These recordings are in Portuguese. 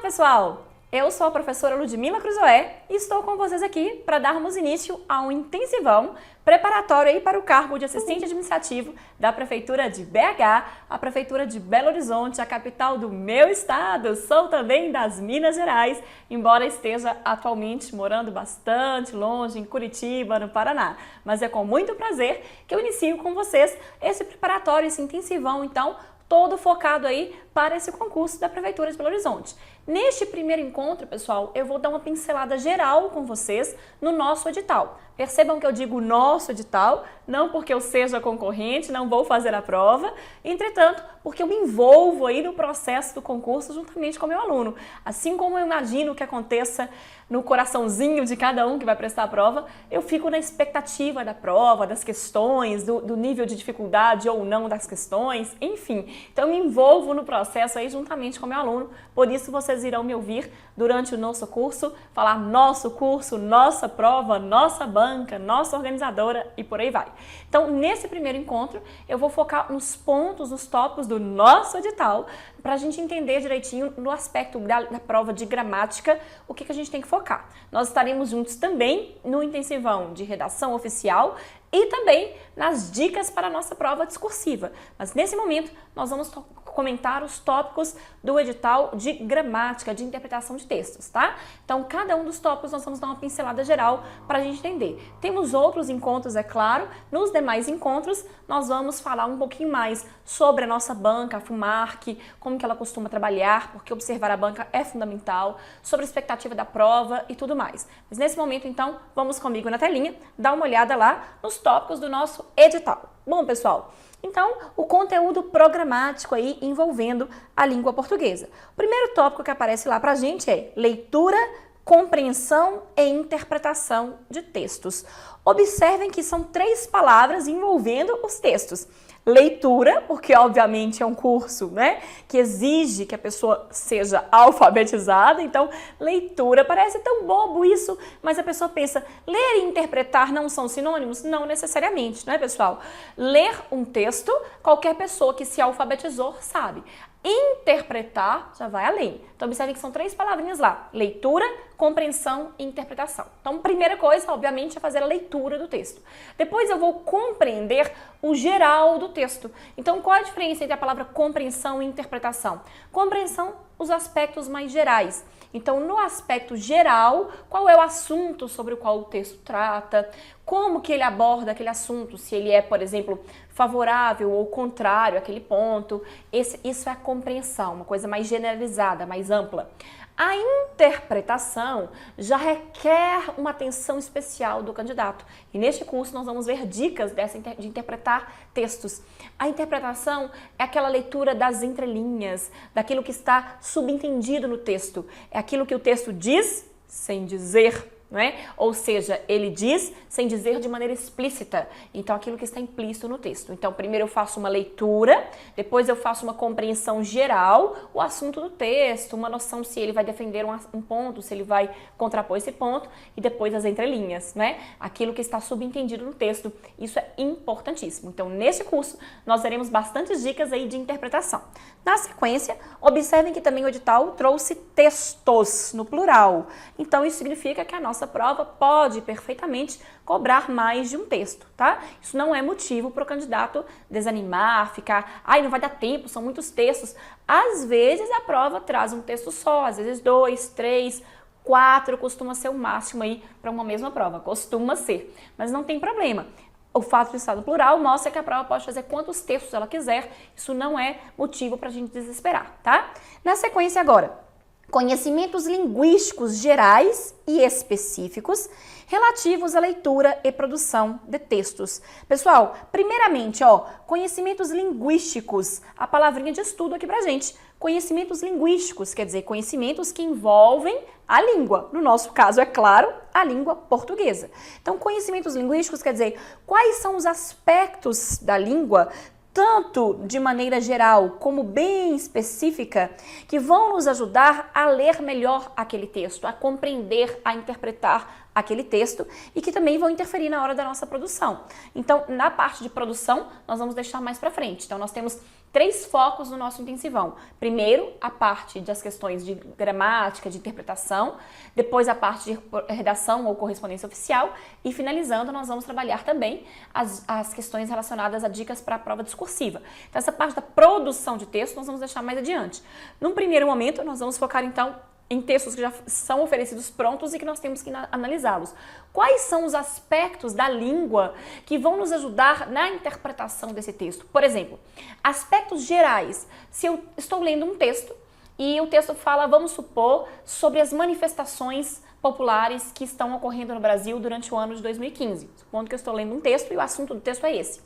pessoal! Eu sou a professora Ludmila Cruzoé e estou com vocês aqui para darmos início a um intensivão preparatório aí para o cargo de assistente administrativo da Prefeitura de BH, a Prefeitura de Belo Horizonte, a capital do meu estado. Sou também das Minas Gerais, embora esteja atualmente morando bastante longe em Curitiba, no Paraná. Mas é com muito prazer que eu inicio com vocês esse preparatório, esse intensivão, então, todo focado aí para esse concurso da Prefeitura de Belo Horizonte. Neste primeiro encontro, pessoal, eu vou dar uma pincelada geral com vocês no nosso edital. Percebam que eu digo nosso edital, não porque eu seja concorrente, não vou fazer a prova, entretanto, porque eu me envolvo aí no processo do concurso juntamente com o meu aluno. Assim como eu imagino que aconteça no coraçãozinho de cada um que vai prestar a prova, eu fico na expectativa da prova, das questões, do nível de dificuldade ou não das questões, enfim. Então, eu me envolvo no processo aí juntamente com o meu aluno, por isso vocês irão me ouvir durante o nosso curso, falar nosso curso, nossa prova, nossa banca, nossa organizadora e por aí vai. Então, nesse primeiro encontro, eu vou focar nos pontos, nos tópicos do nosso edital, para a gente entender direitinho no aspecto da prova de gramática, o que a gente tem que focar. Nós estaremos juntos também no intensivão de redação oficial e também nas dicas para a nossa prova discursiva. Mas nesse momento, nós vamos comentar os tópicos do edital de gramática, de interpretação de textos, tá? Então, cada um dos tópicos nós vamos dar uma pincelada geral para a gente entender. Temos outros encontros, é claro. Nos demais encontros, nós vamos falar um pouquinho mais sobre a nossa banca, a FUMARC, como que ela costuma trabalhar, porque observar a banca é fundamental, sobre a expectativa da prova e tudo mais. Mas nesse momento, então, vamos comigo na telinha, dar uma olhada lá nos tópicos do nosso edital. Bom, pessoal, então, o conteúdo programático aí envolvendo a língua portuguesa. O primeiro tópico que aparece lá pra gente é leitura, compreensão e interpretação de textos. Observem que são 3 palavras envolvendo os textos. Leitura, porque obviamente é um curso, né, que exige que a pessoa seja alfabetizada, então leitura, parece tão bobo isso, mas a pessoa pensa, ler e interpretar não são sinônimos? Não necessariamente, né, pessoal? Ler um texto, qualquer pessoa que se alfabetizou sabe. Interpretar já vai além. Então, observem que são 3 palavrinhas lá. Leitura, compreensão e interpretação. Então, primeira coisa, obviamente, é fazer a leitura do texto. Depois eu vou compreender o geral do texto. Então, qual a diferença entre a palavra compreensão e interpretação? Compreensão, os aspectos mais gerais. Então, no aspecto geral, qual é o assunto sobre o qual o texto trata, como que ele aborda aquele assunto, se ele é, por exemplo, favorável ou contrário àquele ponto. Isso é a compreensão, uma coisa mais generalizada, mais ampla. A interpretação já requer uma atenção especial do candidato. E neste curso nós vamos ver dicas de interpretar textos. A interpretação é aquela leitura das entrelinhas, daquilo que está subentendido no texto. É aquilo que o texto diz sem dizer. Não é? Ou seja, ele diz sem dizer de maneira explícita. Então, aquilo que está implícito no texto. Então, primeiro eu faço uma leitura, depois eu faço uma compreensão geral, o assunto do texto, uma noção se ele vai defender um ponto, se ele vai contrapor esse ponto, e depois as entrelinhas, né? Aquilo que está subentendido no texto. Isso é importantíssimo. Então, nesse curso, nós teremos bastantes dicas aí de interpretação. Na sequência, observem que também o edital trouxe textos, no plural. Então, isso significa que a nossa prova pode perfeitamente cobrar mais de um texto, tá? Isso não é motivo para o candidato desanimar, ficar, ai, não vai dar tempo, são muitos textos. Às vezes a prova traz um texto só, às vezes 2, 3, 4, costuma ser o máximo aí para uma mesma prova, costuma ser, mas não tem problema. O fato de estar no plural mostra que a prova pode fazer quantos textos ela quiser, isso não é motivo para a gente desesperar, tá? Na sequência agora, conhecimentos linguísticos gerais e específicos relativos à leitura e produção de textos. Pessoal, primeiramente, conhecimentos linguísticos, a palavrinha de estudo aqui pra gente. Conhecimentos linguísticos, quer dizer, conhecimentos que envolvem a língua. No nosso caso, é claro, a língua portuguesa. Então, conhecimentos linguísticos quer dizer quais são os aspectos da língua, tanto de maneira geral como bem específica, que vão nos ajudar a ler melhor aquele texto, a compreender, a interpretar aquele texto e que também vão interferir na hora da nossa produção. Então, na parte de produção, nós vamos deixar mais para frente. Então, nós temos 3 focos no nosso intensivão. Primeiro, a parte das questões de gramática, de interpretação, depois a parte de redação ou correspondência oficial e finalizando nós vamos trabalhar também as questões relacionadas a dicas para a prova discursiva. Então essa parte da produção de texto nós vamos deixar mais adiante. Num primeiro momento nós vamos focar então em textos que já são oferecidos prontos e que nós temos que analisá-los. Quais são os aspectos da língua que vão nos ajudar na interpretação desse texto? Por exemplo, aspectos gerais. Se eu estou lendo um texto e o texto fala, vamos supor, sobre as manifestações populares que estão ocorrendo no Brasil durante o ano de 2015. Supondo que eu estou lendo um texto e o assunto do texto é esse.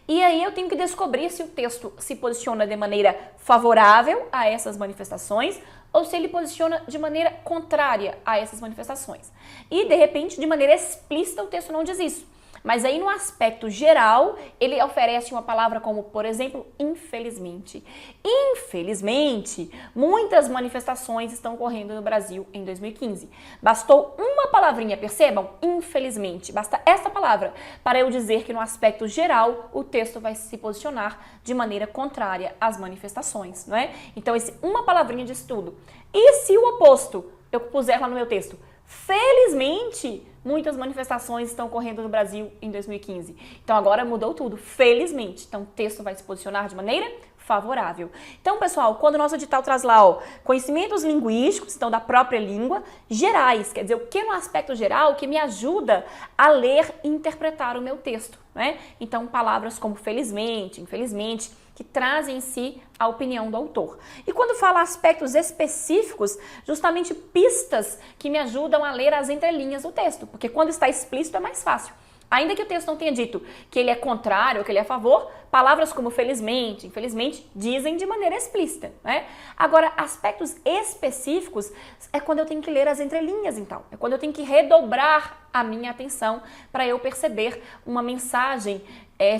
E aí eu tenho que descobrir se o texto se posiciona de maneira favorável a essas manifestações ou se ele posiciona de maneira contrária a essas manifestações. E, de repente, de maneira explícita, o texto não diz isso. Mas aí, no aspecto geral, ele oferece uma palavra como, por exemplo, infelizmente. Infelizmente, muitas manifestações estão ocorrendo no Brasil em 2015. Bastou uma palavrinha, percebam? Infelizmente. Basta essa palavra para eu dizer que, no aspecto geral, o texto vai se posicionar de maneira contrária às manifestações, não é? Então, uma palavrinha diz tudo. E se o oposto eu puser lá no meu texto? Felizmente, muitas manifestações estão ocorrendo no Brasil em 2015. Então agora mudou tudo, felizmente. Então o texto vai se posicionar de maneira favorável. Então, pessoal, quando o nosso edital traz lá, ó, conhecimentos linguísticos, então da própria língua, gerais, quer dizer, o que no aspecto geral que me ajuda a ler e interpretar o meu texto, né? Então, palavras como felizmente, infelizmente, que trazem em si a opinião do autor. E quando fala aspectos específicos, justamente pistas que me ajudam a ler as entrelinhas do texto, porque quando está explícito é mais fácil. Ainda que o texto não tenha dito que ele é contrário ou que ele é a favor, palavras como felizmente, infelizmente, dizem de maneira explícita, né? Agora, aspectos específicos é quando eu tenho que ler as entrelinhas, então. É quando eu tenho que redobrar a minha atenção para eu perceber uma mensagem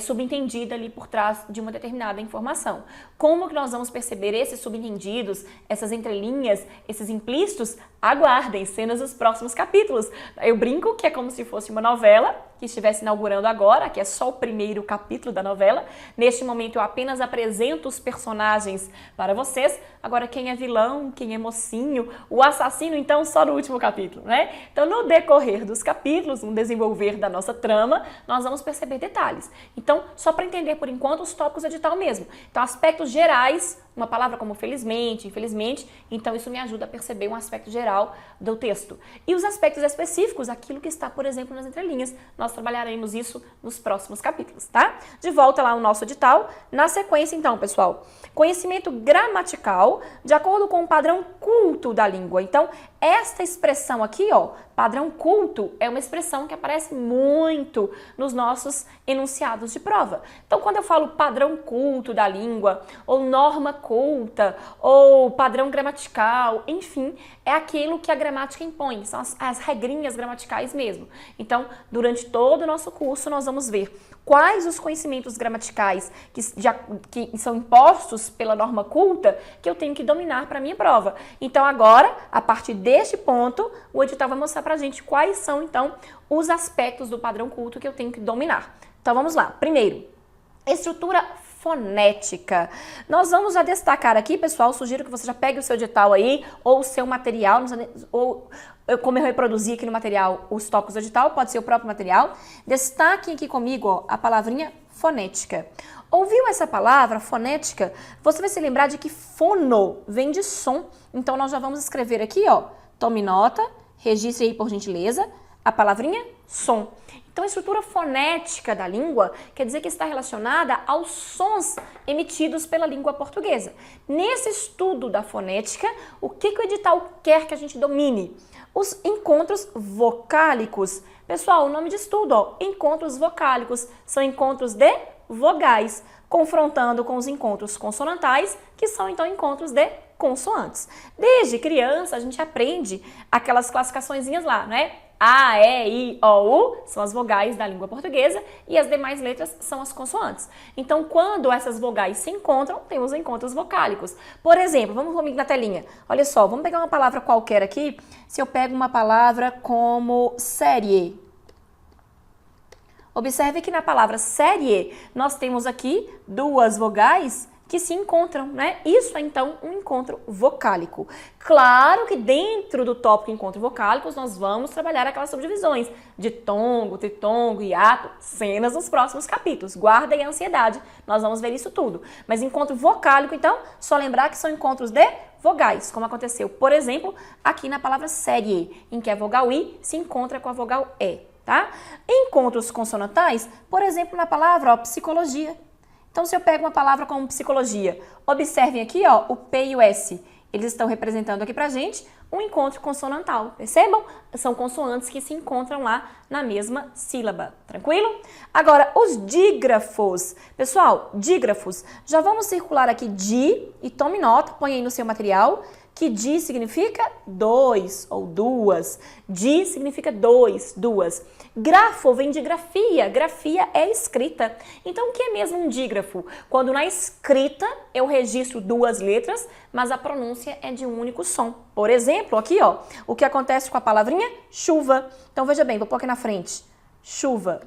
subentendida ali por trás de uma determinada informação. Como que nós vamos perceber esses subentendidos, essas entrelinhas, esses implícitos? Aguardem cenas dos próximos capítulos. Eu brinco que é como se fosse uma novela que estivesse inaugurando agora, que é só o primeiro capítulo da novela. Neste momento eu apenas apresento os personagens para vocês. Agora quem é vilão, quem é mocinho, o assassino, então só no último capítulo, né? Então no decorrer dos capítulos, no desenvolver da nossa trama, nós vamos perceber detalhes. Então, só para entender por enquanto os tópicos do edital mesmo. Então, aspectos gerais, uma palavra como felizmente, infelizmente, então isso me ajuda a perceber um aspecto geral do texto. E os aspectos específicos, aquilo que está, por exemplo, nas entrelinhas, nós trabalharemos isso nos próximos capítulos, tá? De volta lá no nosso edital. Na sequência, então, pessoal, conhecimento gramatical de acordo com o padrão culto da língua. Então, esta expressão aqui, ó, padrão culto, é uma expressão que aparece muito nos nossos enunciados de prova. Então, quando eu falo padrão culto da língua, ou norma culta, ou padrão gramatical, enfim, é aquilo que a gramática impõe, são as regrinhas gramaticais mesmo. Então, durante todo o nosso curso, nós vamos ver quais os conhecimentos gramaticais que são impostos pela norma culta que eu tenho que dominar para a minha prova. Então, agora, a partir deste ponto, o edital vai mostrar para a gente quais são, então, os aspectos do padrão culto que eu tenho que dominar. Então, vamos lá. Primeiro, estrutura fonética. Nós vamos já destacar aqui, pessoal, sugiro que você já pegue o seu edital aí, ou o seu material, ou como eu reproduzi aqui no material os tópicos do edital, pode ser o próprio material. Destaquem aqui comigo, ó, a palavrinha fonética. Ouviu essa palavra, fonética? Você vai se lembrar de que fono vem de som. Então, nós já vamos escrever aqui, ó, tome nota, registre aí por gentileza, a palavrinha som. Então, a estrutura fonética da língua quer dizer que está relacionada aos sons emitidos pela língua portuguesa. Nesse estudo da fonética, o que o edital quer que a gente domine? Os encontros vocálicos. Pessoal, o nome de estudo, ó, encontros vocálicos, são encontros de vogais, confrontando com os encontros consonantais, que são então encontros de consoantes. Desde criança, a gente aprende aquelas classificaçõezinhas lá, né? A, E, I, O, U são as vogais da língua portuguesa e as demais letras são as consoantes. Então, quando essas vogais se encontram, temos encontros vocálicos. Por exemplo, vamos comigo na telinha. Olha só, vamos pegar uma palavra qualquer aqui. Se eu pego uma palavra como série. Observe que na palavra série, nós temos aqui duas vogais que se encontram, né? Isso é, então, um encontro vocálico. Claro que dentro do tópico encontro vocálicos, nós vamos trabalhar aquelas subdivisões de tongo, tritongo, hiato, cenas nos próximos capítulos. Guardem a ansiedade, nós vamos ver isso tudo. Mas encontro vocálico, então, só lembrar que são encontros de vogais, como aconteceu, por exemplo, aqui na palavra série, em que a vogal I se encontra com a vogal E, tá? Encontros consonantais, por exemplo, na palavra, ó, psicologia. Então, se eu pego uma palavra como psicologia, observem aqui, ó, o P e o S. Eles estão representando aqui pra gente um encontro consonantal. Percebam? São consoantes que se encontram lá na mesma sílaba. Tranquilo? Agora, os dígrafos. Pessoal, dígrafos. Já vamos circular aqui di e tome nota, põe aí no seu material, que di significa dois ou duas. Di significa dois, duas. Grafo vem de grafia. Grafia é escrita. Então, o que é mesmo um dígrafo? Quando na escrita eu registro duas letras, mas a pronúncia é de um único som. Por exemplo, aqui, ó, o que acontece com a palavrinha chuva. Então, veja bem, vou pôr aqui na frente. Chuva.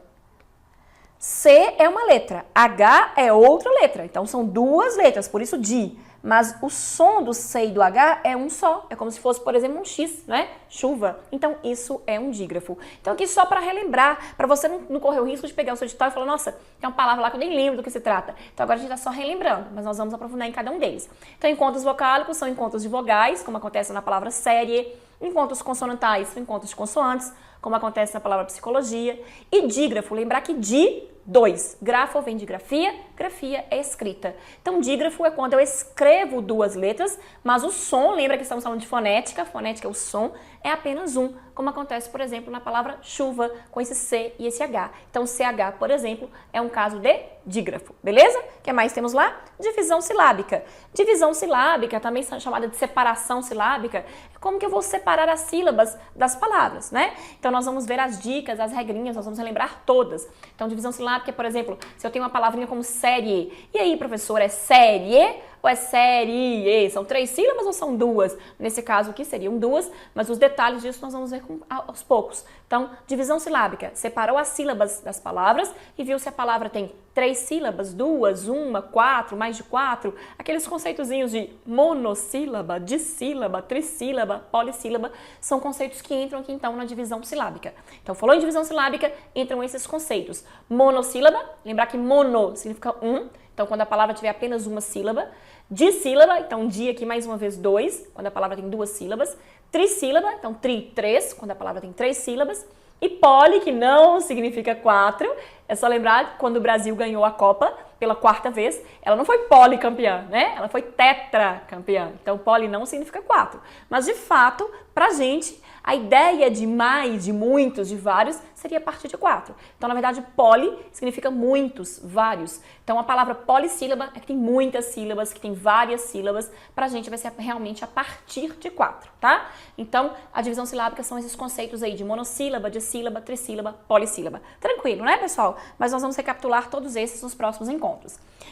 C é uma letra, H é outra letra. Então, são duas letras, por isso di. Mas o som do C e do H é um só. É como se fosse, por exemplo, um X, né? Chuva. Então, isso é um dígrafo. Então, aqui só para relembrar, para você não correr o risco de pegar o seu edital e falar, nossa, tem uma palavra lá que eu nem lembro do que se trata. Então, agora a gente está só relembrando, mas nós vamos aprofundar em cada um deles. Então, encontros vocálicos são encontros de vogais, como acontece na palavra série. Encontros consonantais são encontros de consoantes, como acontece na palavra psicologia. E dígrafo, lembrar que di, dois. Grafo vem de grafia, grafia é escrita. Então, dígrafo é quando eu escrevo duas letras, mas o som, lembra que estamos falando de fonética, fonética é o som, é apenas um, como acontece, por exemplo, na palavra chuva, com esse C e esse H. Então, CH, por exemplo, é um caso de dígrafo, beleza? O que mais temos lá? Divisão silábica. Divisão silábica, também chamada de separação silábica, é como que eu vou separar as sílabas das palavras, né? Então, nós vamos ver as dicas, as regrinhas, nós vamos relembrar todas. Então, divisão silábica, por exemplo, se eu tenho uma palavrinha como série, e aí, professor, é série ou é série? São 3 sílabas ou são 2? Nesse caso aqui seriam 2, mas os detalhes disso nós vamos ver aos poucos. Então, divisão silábica, separou as sílabas das palavras e viu se a palavra tem 3 sílabas, 2, 1, 4, mais de 4, aqueles conceitozinhos de monossílaba, dissílaba, trissílaba, polissílaba, são conceitos que entram aqui então na divisão silábica. Então, falou em divisão silábica, entram esses conceitos. Monossílaba, lembrar que mono significa um, então quando a palavra tiver apenas uma sílaba. Dissílaba, então di aqui mais uma vez 2, quando a palavra tem 2 sílabas. Trissílaba, então tri, 3, quando a palavra tem 3 sílabas. E poli, que não significa 4, é só lembrar quando o Brasil ganhou a Copa pela 4ª vez, ela não foi policampeã, né? Ela foi tetracampeã. Então, poli não significa 4. Mas, de fato, pra gente, a ideia de mais, de muitos, de vários, seria a partir de 4. Então, na verdade, poli significa muitos, vários. Então, a palavra polissílaba é que tem muitas sílabas, que tem várias sílabas. Pra gente vai ser realmente a partir de 4, tá? Então, a divisão silábica são esses conceitos aí de monossílaba, dissílaba, trissílaba, polissílaba. Tranquilo, né, pessoal? Mas nós vamos recapitular todos esses nos próximos encontros.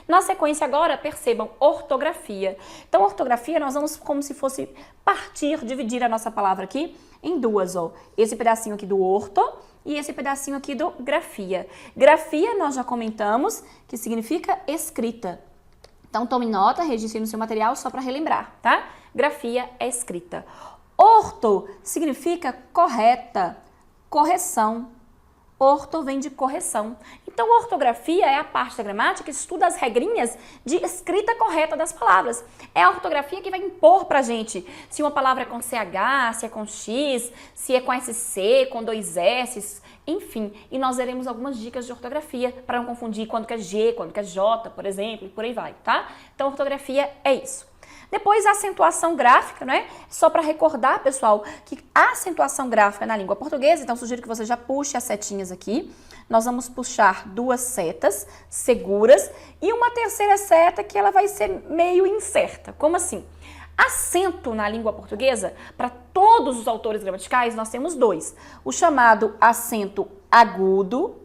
Na sequência agora, percebam ortografia. Então, ortografia, nós vamos como se fosse partir, dividir a nossa palavra aqui em duas, ó. Esse pedacinho aqui do orto e esse pedacinho aqui do grafia. Grafia, nós já comentamos, que significa escrita. Então, tome nota, registre no seu material só para relembrar, tá? Grafia é escrita. Orto significa correta, correção. Orto vem de correção. Então, ortografia é a parte da gramática que estuda as regrinhas de escrita correta das palavras. É a ortografia que vai impor pra gente se uma palavra é com CH, se é com X, se é com SC, com 2 S, enfim. E nós veremos algumas dicas de ortografia para não confundir quando que é G, quando que é J, por exemplo, e por aí vai, tá? Então, ortografia é isso. Depois, a acentuação gráfica, né? Só para recordar, pessoal, que a acentuação gráfica na língua portuguesa, então sugiro que você já puxe as setinhas aqui. Nós vamos puxar 2 setas seguras e uma terceira seta que ela vai ser meio incerta. Como assim? Acento na língua portuguesa, para todos os autores gramaticais, nós temos 2. O chamado acento agudo.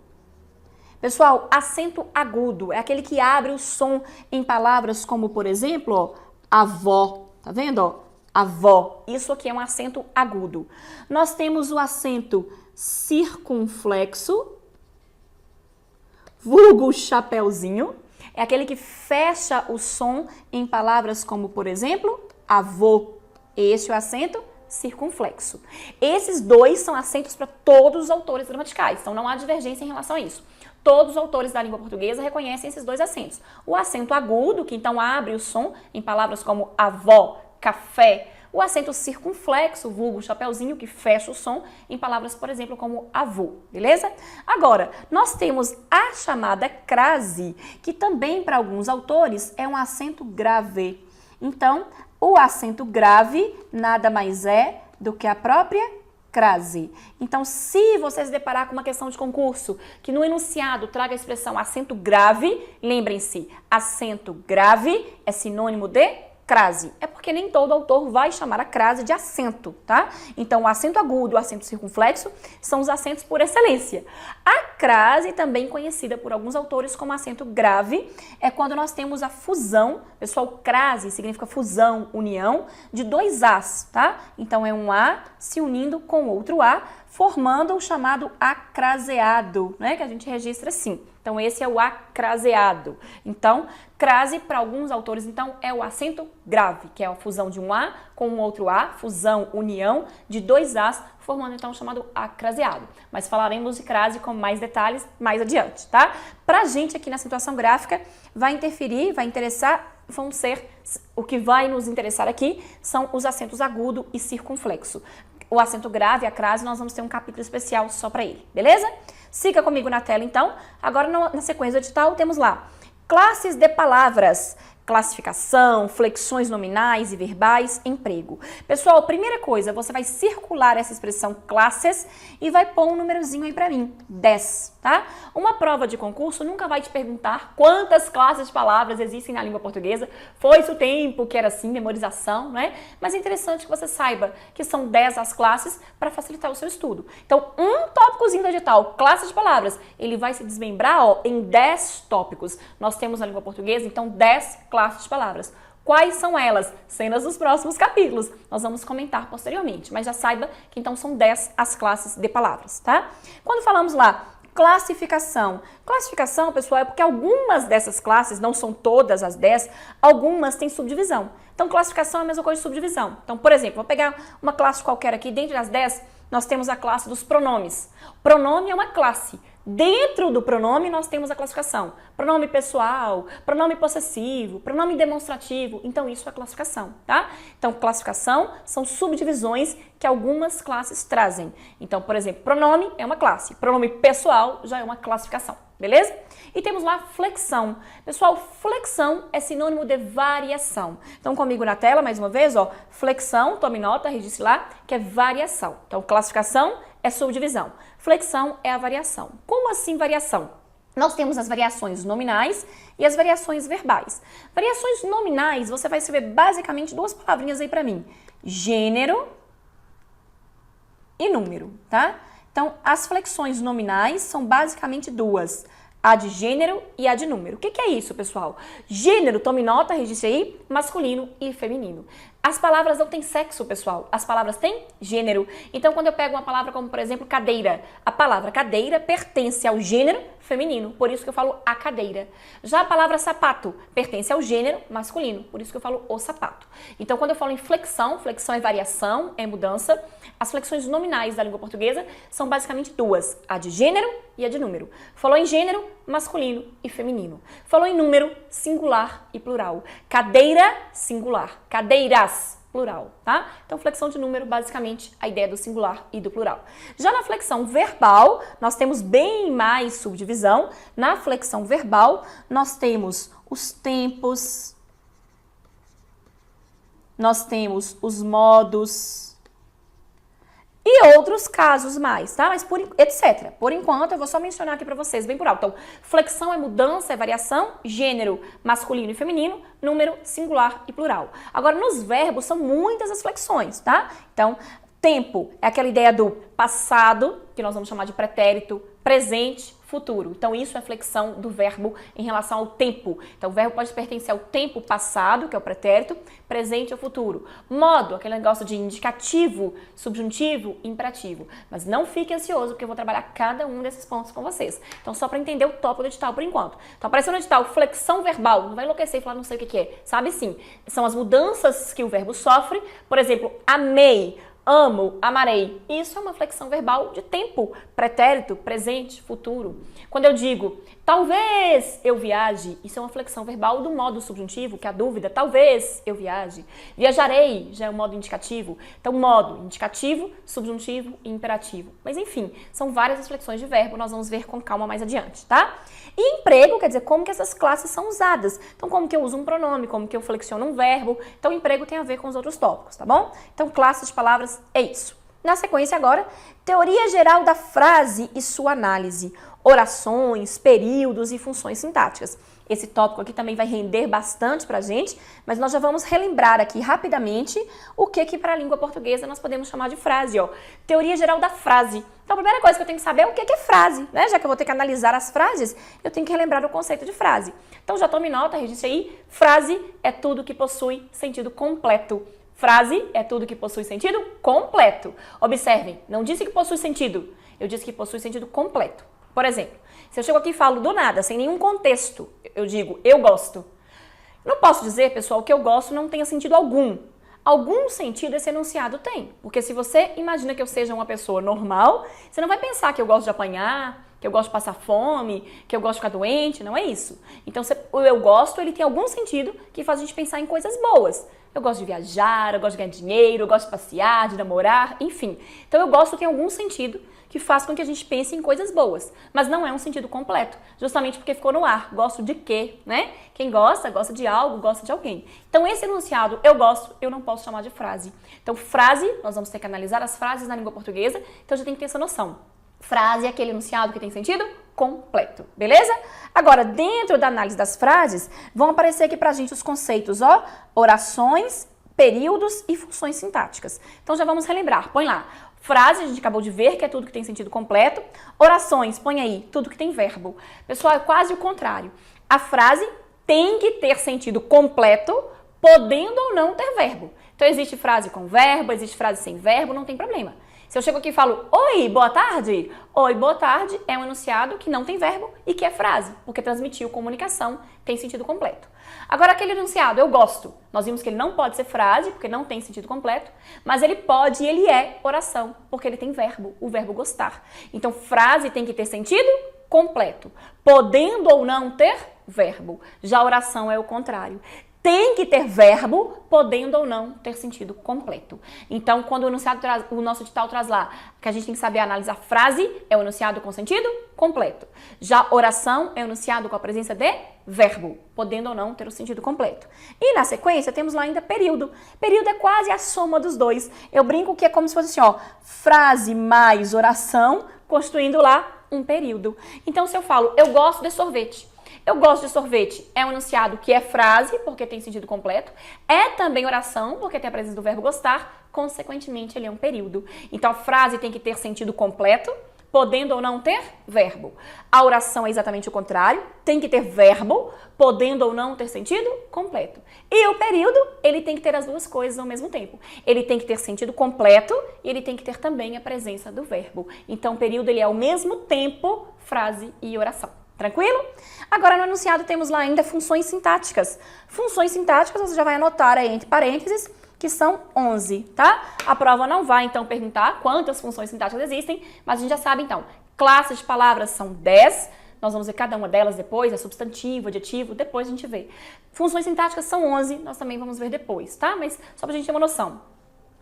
Pessoal, acento agudo é aquele que abre o som em palavras como, por exemplo, ó, avó, tá vendo, ó? Avó, isso aqui é um acento agudo. Nós temos o acento circunflexo, vulgo chapeuzinho. é aquele que fecha o som em palavras como, por exemplo, avô. Este é o acento circunflexo. Esses dois são acentos para todos os autores gramaticais, então não há divergência em relação a isso. Todos os autores da língua portuguesa reconhecem esses dois acentos. O acento agudo, que então abre o som em palavras como avó, café. O acento circunflexo, vulgo chapeuzinho, que fecha o som em palavras, por exemplo, como avô, beleza? Agora, nós temos a chamada crase, que também para alguns autores é um acento grave. Então, o acento grave nada mais é do que a própria crase. Então, se você se deparar com uma questão de concurso que no enunciado traga a expressão acento grave, lembrem-se, acento grave é sinônimo de crase. É porque nem todo autor vai chamar a crase de acento, tá? Então, o acento agudo, o acento circunflexo são os acentos por excelência. A crase, também conhecida por alguns autores como acento grave, é quando nós temos a fusão, pessoal, crase significa fusão, união, de dois As, tá? Então, é um A se unindo com outro A, formando o chamado acraseado, né? Que a gente registra assim. Então, esse é o acraseado. Então, crase, para alguns autores, então, é o acento grave, que é a fusão de um A com um outro A, fusão, união de dois As, formando, então, o chamado acraseado. Mas falaremos de crase com mais detalhes mais adiante, tá? Pra gente, aqui na situação gráfica, vai interferir, vai interessar, vão ser, o que vai nos interessar aqui são os acentos agudo e circunflexo. O acento grave, a crase, nós vamos ter um capítulo especial só para ele, beleza? Siga comigo na tela, então. Agora, na sequência do edital, temos lá classes de palavras, classificação, flexões nominais e verbais, emprego. Pessoal, primeira coisa, você vai circular essa expressão classes e vai pôr um númerozinho aí para mim, 10, tá? Uma prova de concurso nunca vai te perguntar quantas classes de palavras existem na língua portuguesa, foi-se o tempo que era assim, memorização, né? Mas é interessante que você saiba que são 10 as classes para facilitar o seu estudo. Então, um tópicozinho do edital, classes de palavras, ele vai se desmembrar, ó, em 10 tópicos. Nós temos na língua portuguesa, então, 10 classes de palavras. Quais são elas? Cenas dos próximos capítulos. Nós vamos comentar posteriormente, mas já saiba que então são 10 as classes de palavras, tá? Quando falamos lá, classificação. Classificação, pessoal, é porque algumas dessas classes, não são todas as 10, algumas têm subdivisão. Então, classificação é a mesma coisa de subdivisão. Então, por exemplo, vou pegar uma classe qualquer aqui, dentre as 10, nós temos a classe dos pronomes. Pronome é uma classe. Dentro do pronome, nós temos a classificação. Pronome pessoal, pronome possessivo, pronome demonstrativo. Então, isso é classificação, tá? Então, classificação são subdivisões que algumas classes trazem. Então, por exemplo, pronome é uma classe. Pronome pessoal já é uma classificação, beleza? E temos lá flexão. Pessoal, flexão é sinônimo de variação. Então, comigo na tela, mais uma vez, ó. Flexão, tome nota, registre lá, que é variação. Então, classificação é subdivisão. Flexão é a variação. Como assim variação? Nós temos as variações nominais e as variações verbais. Variações nominais, você vai escrever basicamente duas palavrinhas aí para mim. Gênero e número, tá? Então, as flexões nominais são basicamente duas. A de gênero e a de número. O que é isso, pessoal? Gênero, tome nota, registre aí, masculino e feminino. As palavras não têm sexo, pessoal. As palavras têm gênero. Então, quando eu pego uma palavra como, por exemplo, cadeira, a palavra cadeira pertence ao gênero feminino, por isso que eu falo a cadeira. Já a palavra sapato pertence ao gênero masculino, por isso que eu falo o sapato. Então, quando eu falo em flexão, flexão é variação, é mudança. As flexões nominais da língua portuguesa são basicamente duas, a de gênero e a de número. Falou em gênero, masculino e feminino. Falou em número, singular e plural. Cadeira, singular. Cadeiras, plural, tá? Então, flexão de número, basicamente, a ideia do singular e do plural. Já na flexão verbal, nós temos bem mais subdivisão. Na flexão verbal, nós temos os tempos, nós temos os modos e outros casos mais, tá? Mas etc. Por enquanto, eu vou só mencionar aqui pra vocês, bem por alto. Então, flexão é mudança, é variação, gênero masculino e feminino, número singular e plural. Agora, nos verbos, são muitas as flexões, tá? Então, Tempo é aquela ideia do passado, que nós vamos chamar de pretérito, presente, futuro. Então, isso é flexão do verbo em relação ao tempo. Então, o verbo pode pertencer ao tempo passado, que é o pretérito, presente ou futuro. Modo, aquele negócio de indicativo, subjuntivo, imperativo. Mas não fique ansioso, porque eu vou trabalhar cada um desses pontos com vocês. Então, só para entender o tópico do edital por enquanto. Então, apareceu no edital flexão verbal. Não vai enlouquecer e falar não sei o que é. Sabe sim. São as mudanças que o verbo sofre. Por exemplo, amei. Amo, amarei. Isso é uma flexão verbal de tempo, pretérito, presente, futuro. Quando eu digo, talvez eu viaje, isso é uma flexão verbal do modo subjuntivo, que é a dúvida, talvez eu viaje. Viajarei, já é um modo indicativo. Então, modo indicativo, subjuntivo e imperativo. Mas, enfim, são várias as flexões de verbo, nós vamos ver com calma mais adiante, tá? E emprego, quer dizer, como que essas classes são usadas. Então, como que eu uso um pronome, como que eu flexiono um verbo. Então, emprego tem a ver com os outros tópicos, tá bom? Então, classes de palavras é isso. Na sequência agora, teoria geral da frase e sua análise, orações, períodos e funções sintáticas. Esse tópico aqui também vai render bastante pra gente, mas nós já vamos relembrar aqui rapidamente o que para a língua portuguesa nós podemos chamar de frase, ó. Teoria geral da frase. Então, a primeira coisa que eu tenho que saber é o que é frase, né? Já que eu vou ter que analisar as frases, eu tenho que relembrar o conceito de frase. Então, já tome nota, registre aí. Frase é tudo que possui sentido completo. Frase é tudo que possui sentido completo. Observem, não disse que possui sentido, eu disse que possui sentido completo. Por exemplo, se eu chego aqui e falo do nada, sem nenhum contexto, eu digo, eu gosto. Não posso dizer, pessoal, que eu gosto não tenha sentido algum. Algum sentido esse enunciado tem. Porque se você imagina que eu seja uma pessoa normal, você não vai pensar que eu gosto de apanhar, que eu gosto de passar fome, que eu gosto de ficar doente, não é isso. Então, o eu gosto, ele tem algum sentido que faz a gente pensar em coisas boas. Eu gosto de viajar, eu gosto de ganhar dinheiro, eu gosto de passear, de namorar, enfim. Então, eu gosto tem algum sentido que faz com que a gente pense em coisas boas. Mas não é um sentido completo, justamente porque ficou no ar. Gosto de quê, né? Quem gosta, gosta de algo, gosta de alguém. Então, esse enunciado, eu gosto, eu não posso chamar de frase. Então, frase, nós vamos ter que analisar as frases na língua portuguesa, então já tem que ter essa noção. Frase é aquele enunciado que tem sentido completo, beleza? Agora, dentro da análise das frases, vão aparecer aqui pra gente os conceitos, ó, orações, períodos e funções sintáticas. Então, já vamos relembrar. Põe lá. Frase, a gente acabou de ver que é tudo que tem sentido completo. Orações, põe aí, tudo que tem verbo. Pessoal, é quase o contrário. A frase tem que ter sentido completo, podendo ou não ter verbo. Então, existe frase com verbo, existe frase sem verbo, não tem problema. Se eu chego aqui e falo, oi, boa tarde. Oi, boa tarde é um enunciado que não tem verbo e que é frase, porque transmitiu comunicação, tem sentido completo. Agora, aquele enunciado, eu gosto. Nós vimos que ele não pode ser frase, porque não tem sentido completo, mas ele pode e ele é oração, porque ele tem verbo, o verbo gostar. Então, frase tem que ter sentido completo, podendo ou não ter verbo. Já oração é o contrário. Tem que ter verbo, podendo ou não ter sentido completo. Então, quando o enunciado traz, o nosso edital traz lá, que a gente tem que saber analisar frase, é o enunciado com sentido completo. Já oração é o enunciado com a presença de verbo, podendo ou não ter o sentido completo. E na sequência, temos lá ainda período. Período é quase a soma dos dois. Eu brinco que é como se fosse assim, ó, frase mais oração, constituindo lá um período. Então, se eu falo, eu gosto de sorvete. Eu gosto de sorvete é um enunciado que é frase, porque tem sentido completo. É também oração, porque tem a presença do verbo gostar. Consequentemente, ele é um período. Então, a frase tem que ter sentido completo, podendo ou não ter verbo. A oração é exatamente o contrário. Tem que ter verbo, podendo ou não ter sentido completo. E o período, ele tem que ter as duas coisas ao mesmo tempo. Ele tem que ter sentido completo e ele tem que ter também a presença do verbo. Então, o período, ele é ao mesmo tempo frase e oração. Tranquilo? Agora, no enunciado, temos lá ainda funções sintáticas. Funções sintáticas, você já vai anotar aí entre parênteses, que são 11, tá? A prova não vai, então, perguntar quantas funções sintáticas existem, mas a gente já sabe, então, classes de palavras são 10, nós vamos ver cada uma delas depois, é substantivo, adjetivo, depois a gente vê. Funções sintáticas são 11, nós também vamos ver depois, tá? Mas só pra gente ter uma noção.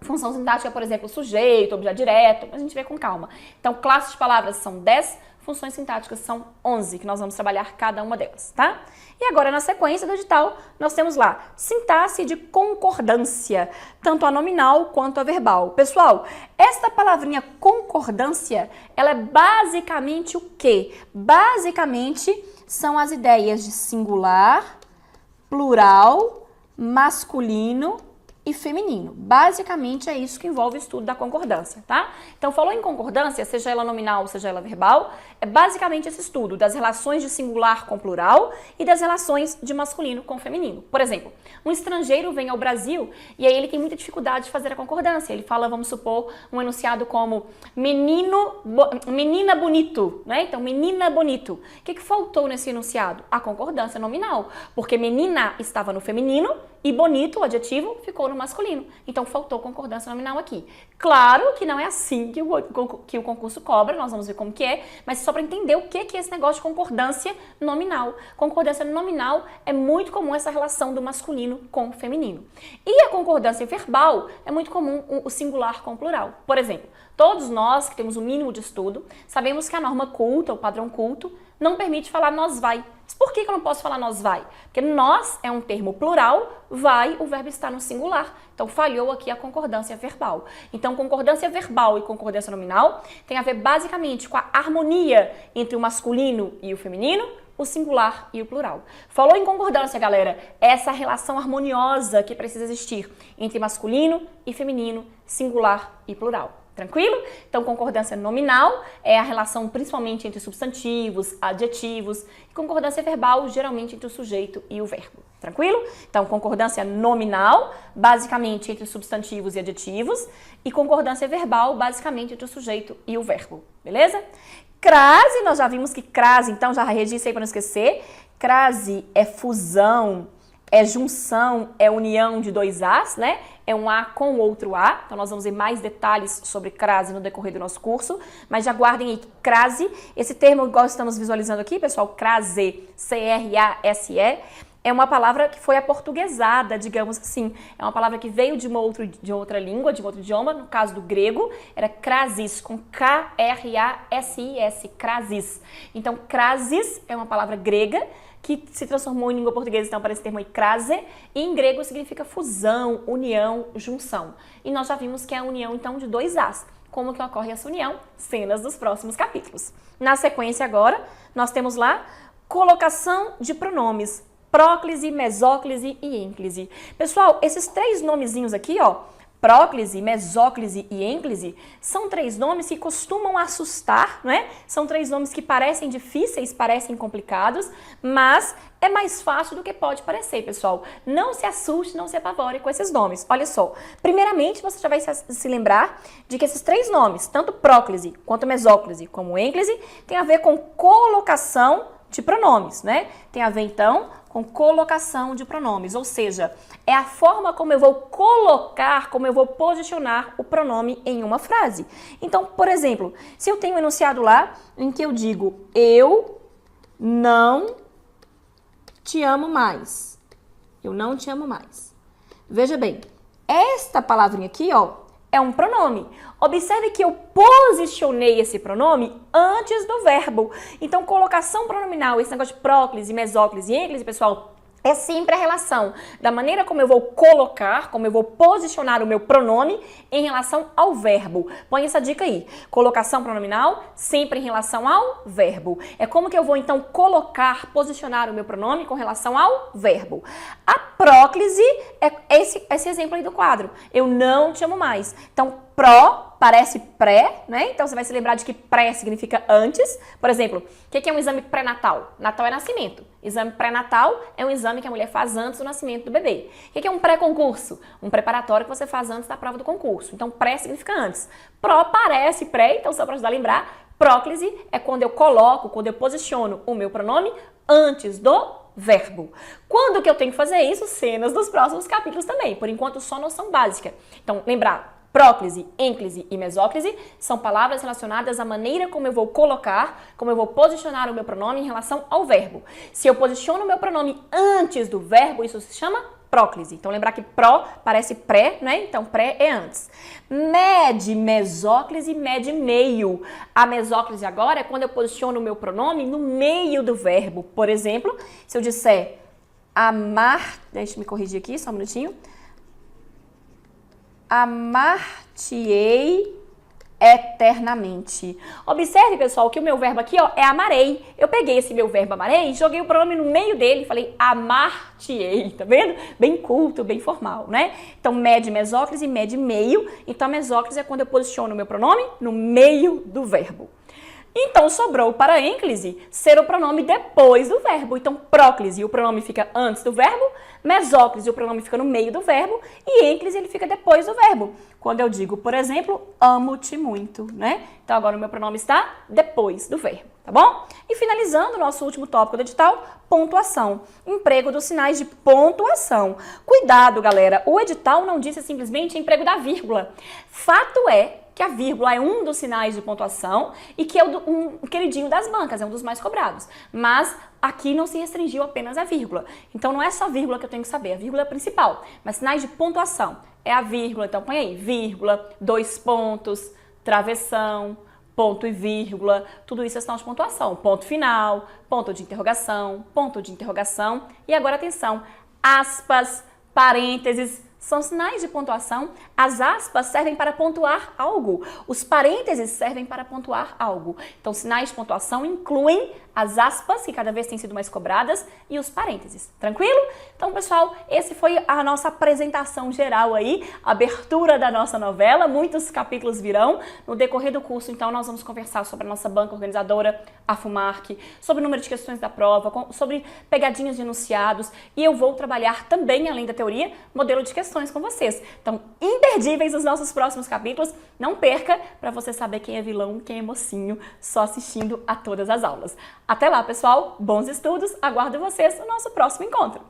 Função sintática, por exemplo, sujeito, objeto direto, mas a gente vê com calma. Então, classes de palavras são 10, funções sintáticas são 11, que nós vamos trabalhar cada uma delas, tá? E agora, na sequência do edital, nós temos lá sintaxe de concordância, tanto a nominal quanto a verbal. Pessoal, esta palavrinha concordância, ela é basicamente o quê? Basicamente, são as ideias de singular, plural, masculino e feminino. Basicamente é isso que envolve o estudo da concordância, tá? Então, falou em concordância, seja ela nominal, seja ela verbal, é basicamente esse estudo das relações de singular com plural e das relações de masculino com feminino. Por exemplo, um estrangeiro vem ao Brasil e aí ele tem muita dificuldade de fazer a concordância. Ele fala, vamos supor, um enunciado como menina bonito, né? Então, menina bonito. O que faltou nesse enunciado? A concordância nominal, porque menina estava no feminino e bonito, o adjetivo, ficou no masculino. Então, faltou concordância nominal aqui. Claro que não é assim que o concurso cobra, nós vamos ver como que é, mas só para entender o que é esse negócio de concordância nominal. Concordância nominal é muito comum essa relação do masculino com o feminino. E a concordância verbal é muito comum o singular com o plural. Por exemplo, todos nós que temos o mínimo de estudo, sabemos que a norma culta, o padrão culto, não permite falar nós vai. Mas por que eu não posso falar nós vai? Porque nós é um termo plural, vai, o verbo está no singular. Então, falhou aqui a concordância verbal. Então, concordância verbal e concordância nominal tem a ver basicamente com a harmonia entre o masculino e o feminino, o singular e o plural. Falou em concordância, galera, essa relação harmoniosa que precisa existir entre masculino e feminino, singular e plural. Tranquilo? Então, concordância nominal é a relação principalmente entre substantivos, adjetivos, e concordância verbal geralmente entre o sujeito e o verbo. Tranquilo? Então, concordância nominal, basicamente entre substantivos e adjetivos, e concordância verbal, basicamente entre o sujeito e o verbo. Beleza? Crase, nós já vimos que crase, então já registra aí para não esquecer. Crase é fusão, é junção, é união de dois As, né? É um A com outro A. Então, nós vamos ver mais detalhes sobre crase no decorrer do nosso curso. Mas já guardem aí que crase, esse termo igual estamos visualizando aqui, pessoal, crase, C-R-A-S-E, é uma palavra que foi aportuguesada, digamos assim. É uma palavra que veio de outra língua, de um outro idioma. No caso do grego, era crasis, com K-R-A-S-I-S, crasis. Então, crasis é uma palavra grega que se transformou em língua portuguesa, então, para esse termo aí, crase, e em grego significa fusão, união, junção. E nós já vimos que é a união, então, de dois As. Como que ocorre essa união? Cenas dos próximos capítulos. Na sequência agora, nós temos lá colocação de pronomes, próclise, mesóclise e ênclise. Pessoal, esses três nomezinhos aqui, ó, próclise, mesóclise e ênclise, são três nomes que costumam assustar, não é? São três nomes que parecem difíceis, parecem complicados, mas é mais fácil do que pode parecer, pessoal. Não se assuste, não se apavore com esses nomes. Olha só, primeiramente você já vai se lembrar de que esses três nomes, tanto próclise, quanto mesóclise, como ênclise, tem a ver com colocação de pronomes, né? Tem a ver, então, com colocação de pronomes, ou seja, é a forma como eu vou colocar, como eu vou posicionar o pronome em uma frase. Então, por exemplo, se eu tenho um enunciado lá em que eu digo eu não te amo mais. Eu não te amo mais. Veja bem, esta palavrinha aqui, ó, é um pronome. Observe que eu posicionei esse pronome antes do verbo. Então, colocação pronominal, esse negócio de próclise, mesóclise e ênclise, pessoal, é sempre a relação da maneira como eu vou colocar, como eu vou posicionar o meu pronome em relação ao verbo. Põe essa dica aí. Colocação pronominal sempre em relação ao verbo. É como que eu vou, então, colocar, posicionar o meu pronome com relação ao verbo. A próclise é esse exemplo aí do quadro. Eu não te amo mais. Então, pró parece pré, né? Então, você vai se lembrar de que pré significa antes. Por exemplo, o que é um exame pré-natal? Natal é nascimento. Exame pré-natal é um exame que a mulher faz antes do nascimento do bebê. O que é um pré-concurso? Um preparatório que você faz antes da prova do concurso. Então, pré significa antes. Pró parece pré, então só para ajudar a lembrar, próclise é quando eu coloco, quando eu posiciono o meu pronome antes do verbo. Quando que eu tenho que fazer isso? Cenas dos próximos capítulos também. Por enquanto, só noção básica. Então, lembrar, próclise, ênclise e mesóclise são palavras relacionadas à maneira como eu vou colocar, como eu vou posicionar o meu pronome em relação ao verbo. Se eu posiciono o meu pronome antes do verbo, isso se chama próclise. Então, lembrar que pró parece pré, né? Então, pré é antes. Med, mesóclise, med meio. A mesóclise agora é quando eu posiciono o meu pronome no meio do verbo. Por exemplo, se eu disser amar, deixa eu me corrigir aqui, só um minutinho. Amar-te-ei eternamente. Observe, pessoal, que o meu verbo aqui, ó, é amarei. Eu peguei esse meu verbo amarei, joguei o pronome no meio dele e falei amar-te-ei, tá vendo? Bem culto, bem formal, né? Então, med mesóclise, med meio. Então, a mesóclise é quando eu posiciono o meu pronome no meio do verbo. Então, sobrou para ênclise ser o pronome depois do verbo. Então, próclise, o pronome fica antes do verbo, mesóclise, o pronome fica no meio do verbo, e ênclise, ele fica depois do verbo. Quando eu digo, por exemplo, amo-te muito, né? Então, agora o meu pronome está depois do verbo, tá bom? E finalizando o nosso último tópico do edital, pontuação. Emprego dos sinais de pontuação. Cuidado, galera, o edital não disse simplesmente emprego da vírgula. Fato é que a vírgula é um dos sinais de pontuação e que é um queridinho das bancas, é um dos mais cobrados. Mas aqui não se restringiu apenas à vírgula. Então não é só vírgula que eu tenho que saber, a vírgula é a principal. Mas sinais de pontuação é a vírgula, então põe aí, vírgula, 2 pontos, travessão, ponto e vírgula, tudo isso é sinal de pontuação. Ponto final, ponto de interrogação e agora atenção, aspas, parênteses, são sinais de pontuação. As aspas servem para pontuar algo. Os parênteses servem para pontuar algo. Então, sinais de pontuação incluem as aspas, que cada vez têm sido mais cobradas, e os parênteses. Tranquilo? Então, pessoal, esse foi a nossa apresentação geral aí, abertura da nossa novela. Muitos capítulos virão. No decorrer do curso, então, nós vamos conversar sobre a nossa banca organizadora, a FUMARC, sobre o número de questões da prova, sobre pegadinhas de enunciados, e eu vou trabalhar também, além da teoria, modelo de questões com vocês. Então, imperdíveis os nossos próximos capítulos. Não perca para você saber quem é vilão, quem é mocinho, só assistindo a todas as aulas. Até lá, pessoal. Bons estudos. Aguardo vocês no nosso próximo encontro.